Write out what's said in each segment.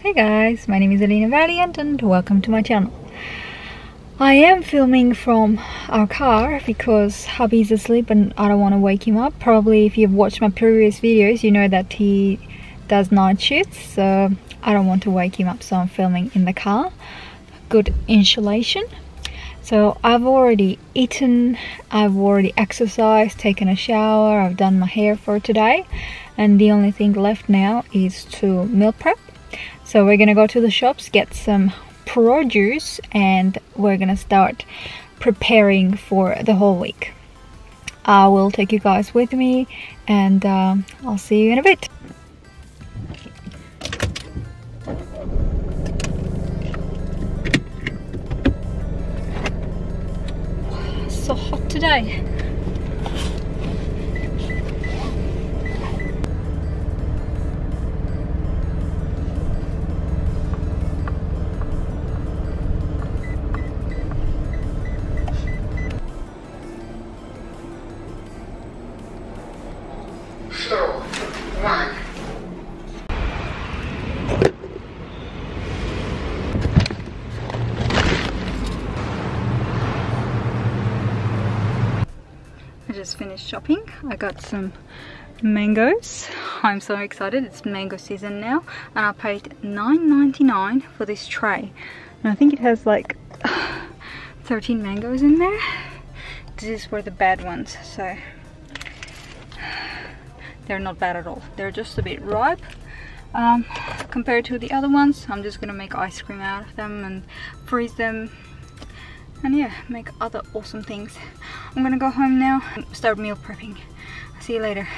Hey guys, my name is Alina Valiant and welcome to my channel. I am filming from our car because hubby is asleep and I don't want to wake him up. Probably if you've watched my previous videos you know that he does night shifts, so I don't want to wake him up, so I'm filming in the car. Good insulation. So I've already eaten, I've already exercised, taken a shower, I've done my hair for today, and the only thing left now is to meal prep. So we're gonna go to the shops, get some produce, and we're gonna start preparing for the whole week. I will take you guys with me and I'll see you in a bit. So hot today. I just finished shopping. I got some mangoes. I'm so excited, it's mango season now, and I paid $9.99 for this tray, and I think it has like 13 mangoes in there. These were the bad ones, so they're not bad at all. They're just a bit ripe compared to the other ones. I'm just gonna make ice cream out of them and freeze them, and yeah, make other awesome things. I'm gonna go home now and start meal prepping. See you later.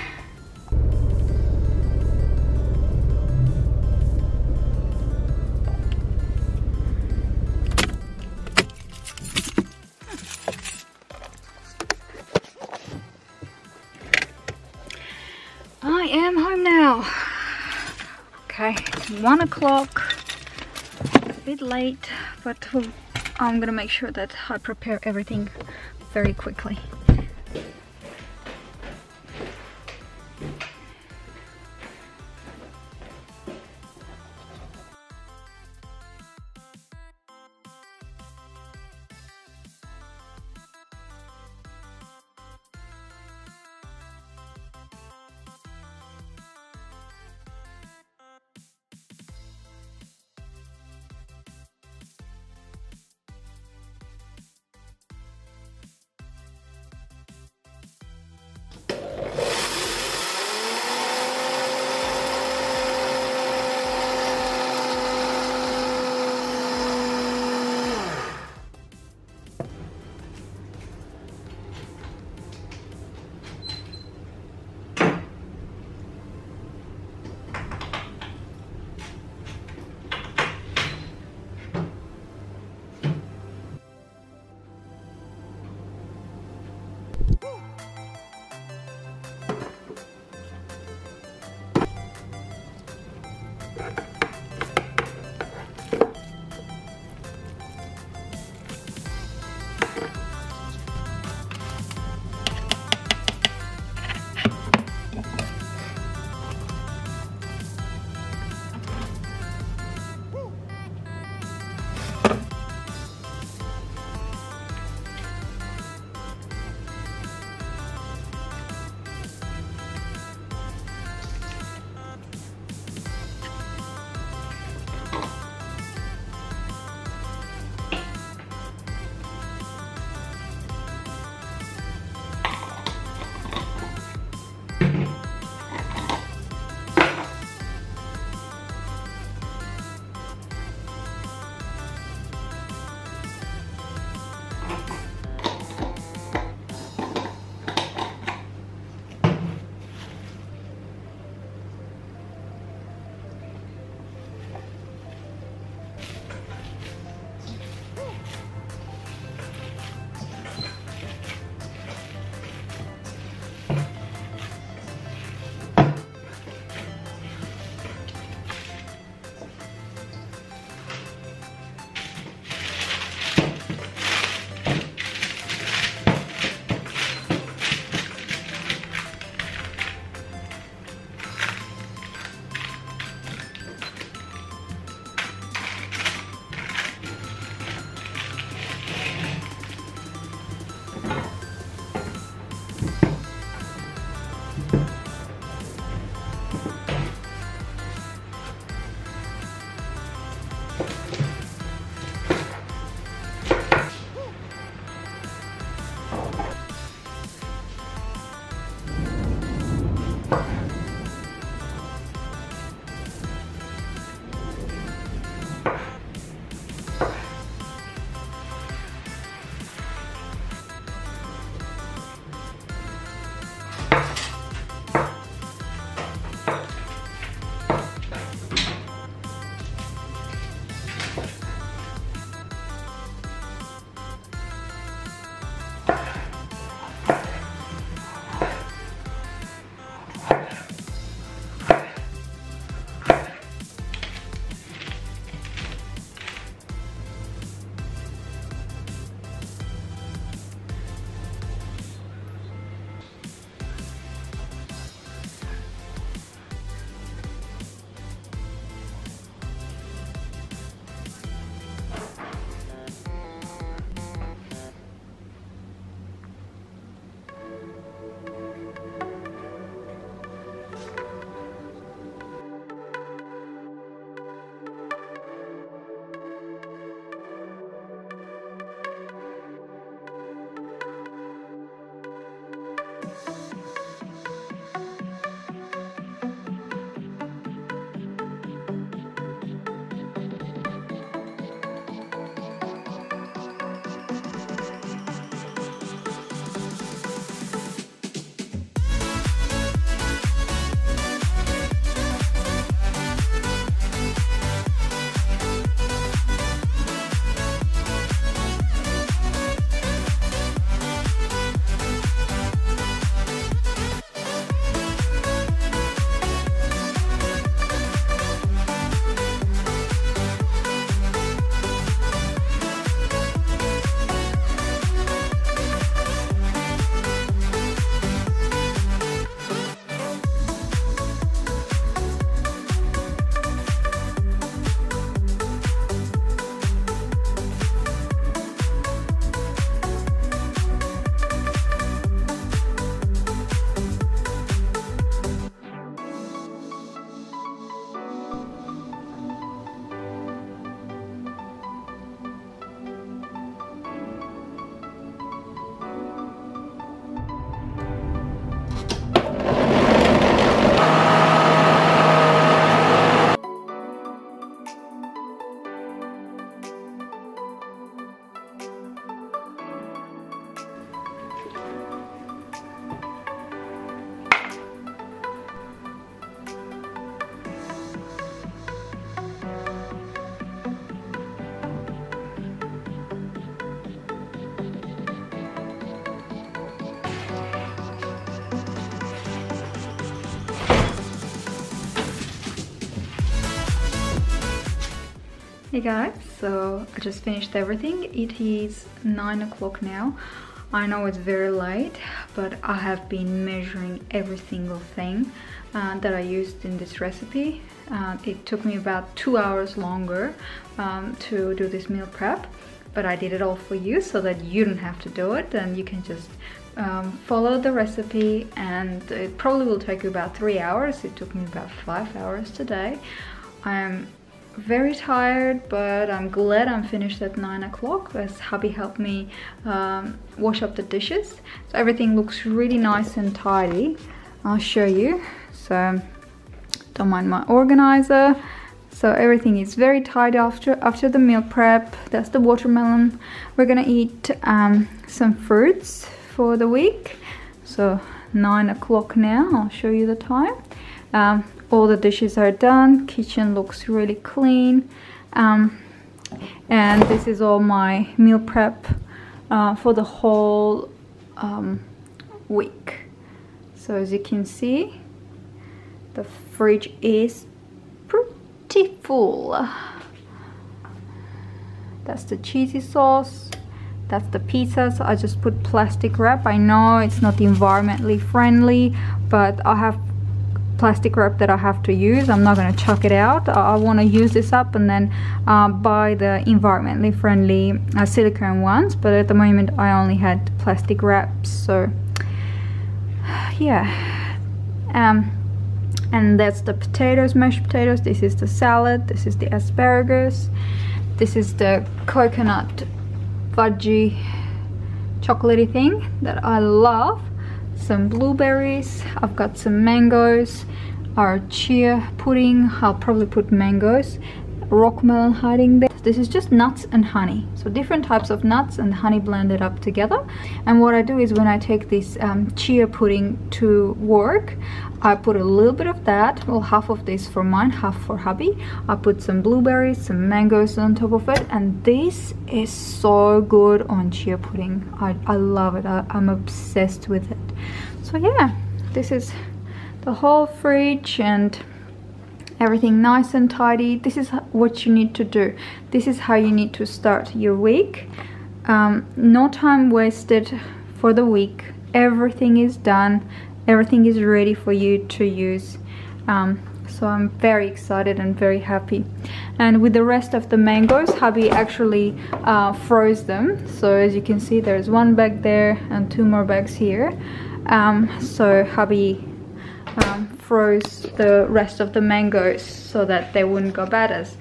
I am home now. Okay, it's 1 o'clock. A bit late, but I'm gonna make sure that I prepare everything very quickly. Hey guys, so I just finished everything. It is 9 o'clock now. I know it's very late, but I have been measuring every single thing that I used in this recipe. It took me about 2 hours longer to do this meal prep, but I did it all for you so that you don't have to do it, and you can just follow the recipe, and it probably will take you about 3 hours. It took me about 5 hours today. I'm very tired, but I'm glad I'm finished at 9 o'clock as hubby helped me wash up the dishes. So everything looks really nice and tidy. I'll show you. So don't mind my organizer. So everything is very tidy after the meal prep. That's the watermelon. We're gonna eat some fruits for the week. So 9 o'clock now. I'll show you the time. All the dishes are done. Kitchen looks really clean, and this is all my meal prep for the whole week. So as you can see, the fridge is pretty full. That's the cheesy sauce. That's the pizza. So I just put plastic wrap. I know it's not environmentally friendly, but I have plastic wrap that I have to use. I'm not going to chuck it out. I want to use this up and then buy the environmentally friendly silicone ones, but at the moment I only had plastic wraps. So yeah, and that's the potatoes, mashed potatoes. This is the salad. This is the asparagus. This is the coconut fudgy chocolatey thing that I love. Some blueberries. I've got some mangoes. Our chia pudding. I'll probably put mangoes. Rock melon hiding there. This is just nuts and honey. So different types of nuts and honey blended up together. And what I do is when I take this chia pudding to work, I put a little bit of that, well, half of this for mine, half for hubby. I put some blueberries, some mangoes on top of it, and this is so good on chia pudding. I love it. I'm obsessed with it. So yeah, this is the whole fridge and everything nice and tidy. This is what you need to do. This is how you need to start your week. No time wasted for the week. Everything is done. Everything is ready for you to use. So I'm very excited and very happy. And with the rest of the mangoes, hubby actually froze them. So as you can see, there's one bag there and 2 more bags here. So hubby froze the rest of the mangoes so that they wouldn't go bad. As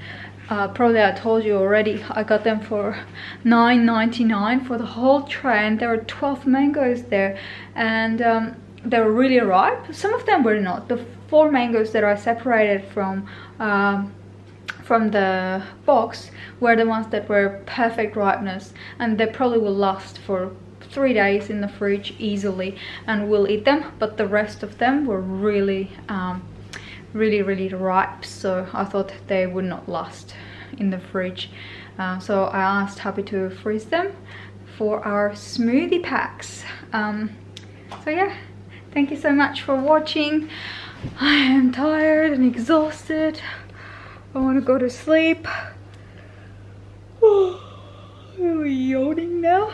probably I told you already, I got them for $9.99 for the whole tray, and there were 12 mangoes there, and they were really ripe. Some of them were not. The 4 mangoes that I separated from the box were the ones that were perfect ripeness, and they probably will last for 3 days in the fridge easily, and we'll eat them. But the rest of them were really really ripe, so I thought they would not last in the fridge. So I asked hubby to freeze them for our smoothie packs. So yeah, thank you so much for watching. I am tired and exhausted. I want to go to sleep. I'm yawning now.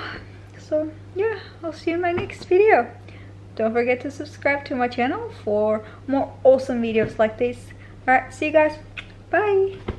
So yeah, I'll see you in my next video. Don't forget to subscribe to my channel for more awesome videos like this. Alright, see you guys. Bye.